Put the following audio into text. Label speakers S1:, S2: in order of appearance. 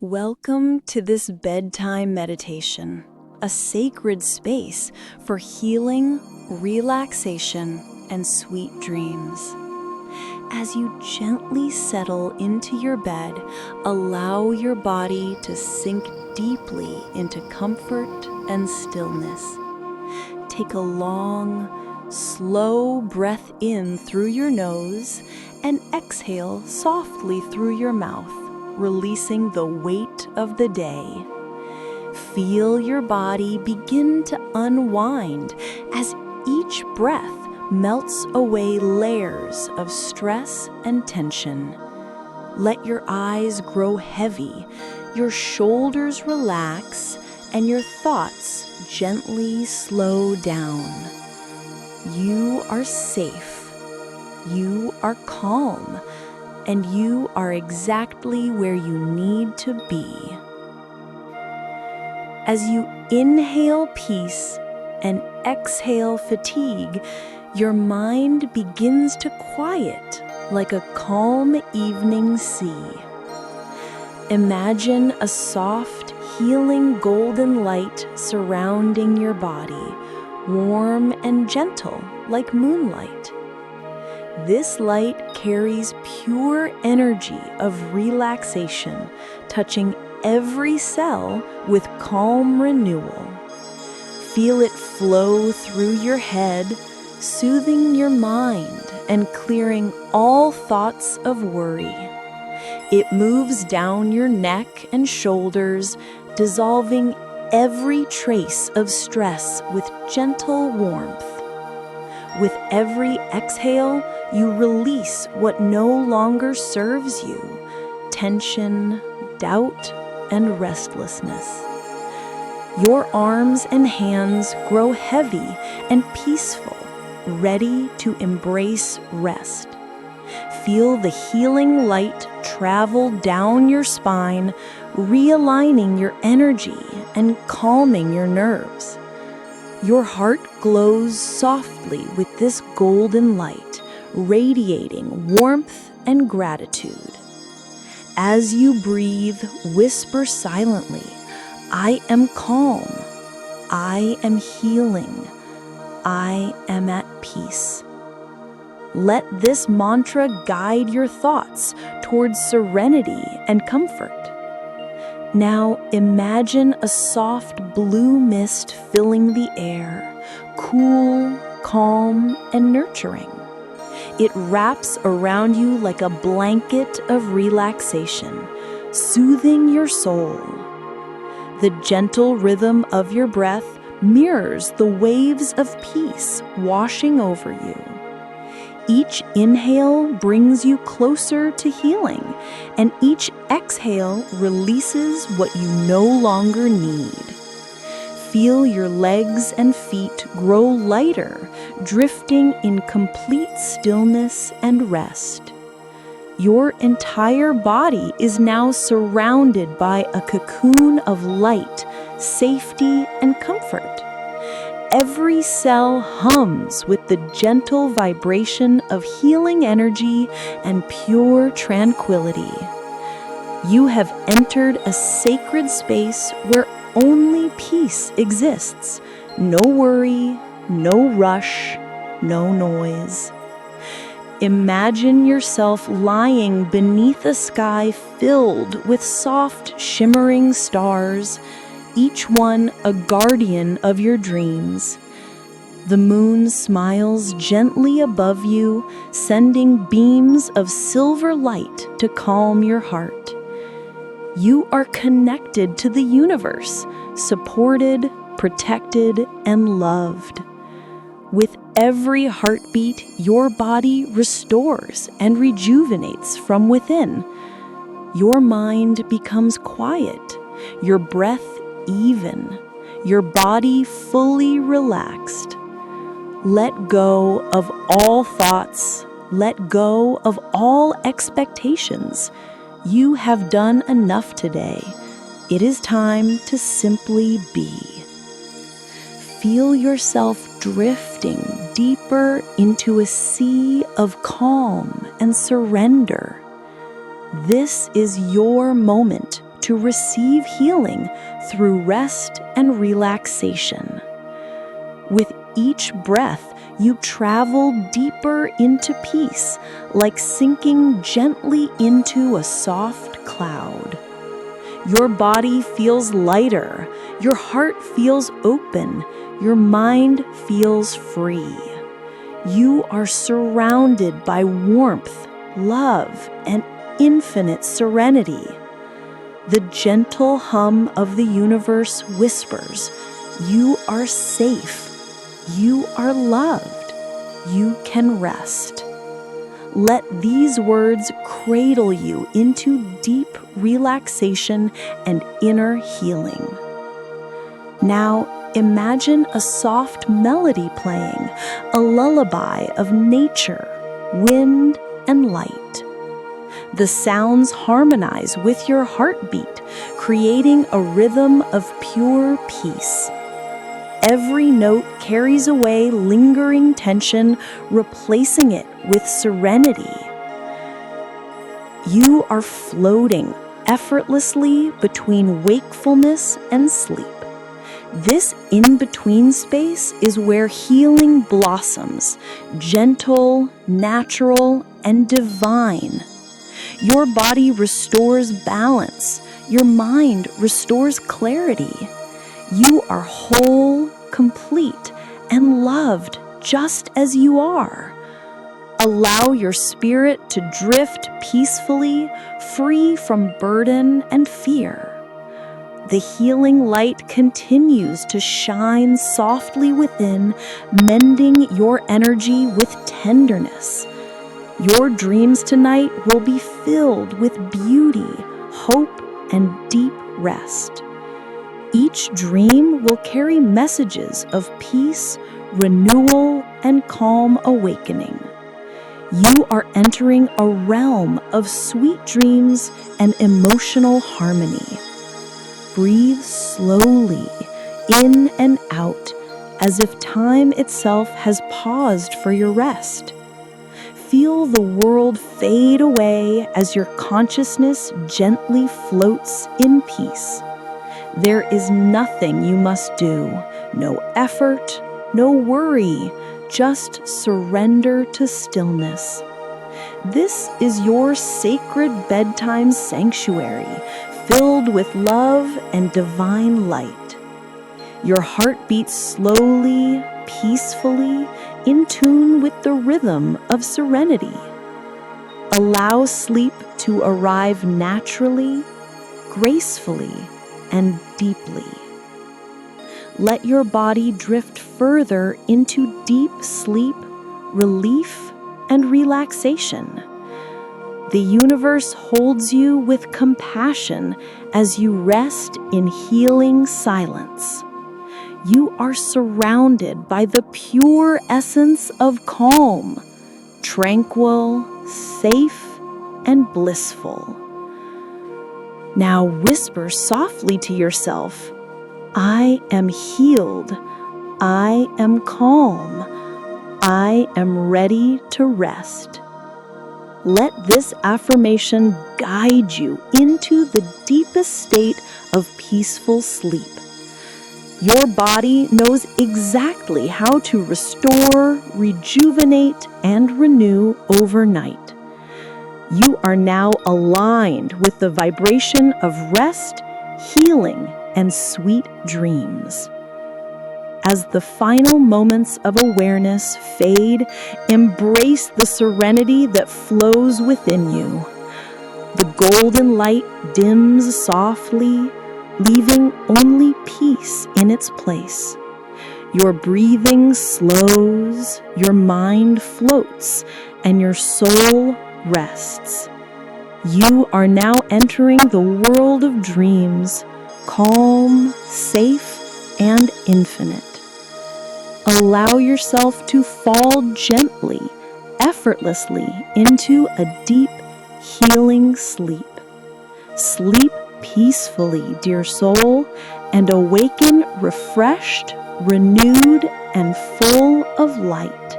S1: Welcome to this bedtime meditation, a sacred space for healing, relaxation, and sweet dreams. As you gently settle into your bed, allow your body to sink deeply into comfort and stillness. Take a long, slow breath in through your nose and exhale softly through your mouth, releasing the weight of the day. Feel your body begin to unwind as each breath melts away layers of stress and tension. Let your eyes grow heavy, your shoulders relax, and your thoughts gently slow down. You are safe. You are calm. And you are exactly where you need to be. As you inhale peace and exhale fatigue, your mind begins to quiet like a calm evening sea. Imagine a soft, healing golden light surrounding your body, warm and gentle like moonlight. This light carries pure energy of relaxation, touching every cell with calm renewal. Feel it flow through your head, soothing your mind and clearing all thoughts of worry. It moves down your neck and shoulders, dissolving every trace of stress with gentle warmth. With every exhale, you release what no longer serves you: tension, doubt, and restlessness. Your arms and hands grow heavy and peaceful, ready to embrace rest. Feel the healing light travel down your spine, realigning your energy and calming your nerves. Your heart glows softly with this golden light, radiating warmth and gratitude. As you breathe, whisper silently, "I am calm. I am healing. I am at peace." Let this mantra guide your thoughts towards serenity and comfort. Now imagine a soft blue mist filling the air, cool, calm, and nurturing. It wraps around you like a blanket of relaxation, soothing your soul. The gentle rhythm of your breath mirrors the waves of peace washing over you. Each inhale brings you closer to healing, and each exhale releases what you no longer need. Feel your legs and feet grow lighter, drifting in complete stillness and rest. Your entire body is now surrounded by a cocoon of light, safety, and comfort. Every cell hums with the gentle vibration of healing energy and pure tranquility. You have entered a sacred space where only peace exists. No worry, no rush, no noise. Imagine yourself lying beneath a sky filled with soft, shimmering stars, each one a guardian of your dreams. The moon smiles gently above you, sending beams of silver light to calm your heart. You are connected to the universe, supported, protected, and loved. With every heartbeat, your body restores and rejuvenates from within. Your mind becomes quiet, your breath even, your body fully relaxed. Let go of all thoughts, let go of all expectations. You have done enough today. It is time to simply be. Feel yourself drifting deeper into a sea of calm and surrender. This is your moment to receive healing through rest and relaxation. With each breath, you travel deeper into peace, like sinking gently into a soft cloud. Your body feels lighter, your heart feels open, your mind feels free. You are surrounded by warmth, love, and infinite serenity. The gentle hum of the universe whispers, "You are safe. You are loved. You can rest." Let these words cradle you into deep relaxation and inner healing. Now, imagine a soft melody playing, a lullaby of nature, wind, and light. The sounds harmonize with your heartbeat, creating a rhythm of pure peace. Every note carries away lingering tension, replacing it with serenity. You are floating effortlessly between wakefulness and sleep. This in-between space is where healing blossoms, gentle, natural, and divine. Your body restores balance. Your mind restores clarity. You are whole, complete, and loved just as you are. Allow your spirit to drift peacefully, free from burden and fear. The healing light continues to shine softly within, mending your energy with tenderness. Your dreams tonight will be filled with beauty, hope, and deep rest. Each dream will carry messages of peace, renewal, and calm awakening. You are entering a realm of sweet dreams and emotional harmony. Breathe slowly in and out, as if time itself has paused for your rest. Feel the world fade away as your consciousness gently floats in peace. There is nothing you must do, no effort, no worry, just surrender to stillness. This is your sacred bedtime sanctuary, filled with love and divine light. Your heart beats slowly, peacefully, in tune with the rhythm of serenity. Allow sleep to arrive naturally, gracefully, and deeply. Let your body drift further into deep sleep, relief, and relaxation. The universe holds you with compassion as you rest in healing silence. You are surrounded by the pure essence of calm, tranquil, safe, and blissful. Now whisper softly to yourself, "I am healed. I am calm. I am ready to rest." Let this affirmation guide you into the deepest state of peaceful sleep. Your body knows exactly how to restore, rejuvenate, and renew overnight. You are now aligned with the vibration of rest, healing, and sweet dreams. As the final moments of awareness fade, embrace the serenity that flows within you. The golden light dims softly, leaving only peace in its place. Your breathing slows, your mind floats, and your soul rests. You are now entering the world of dreams, calm, safe, and infinite. Allow yourself to fall gently, effortlessly into a deep, healing sleep. Sleep peacefully, dear soul, and awaken refreshed, renewed, and full of light.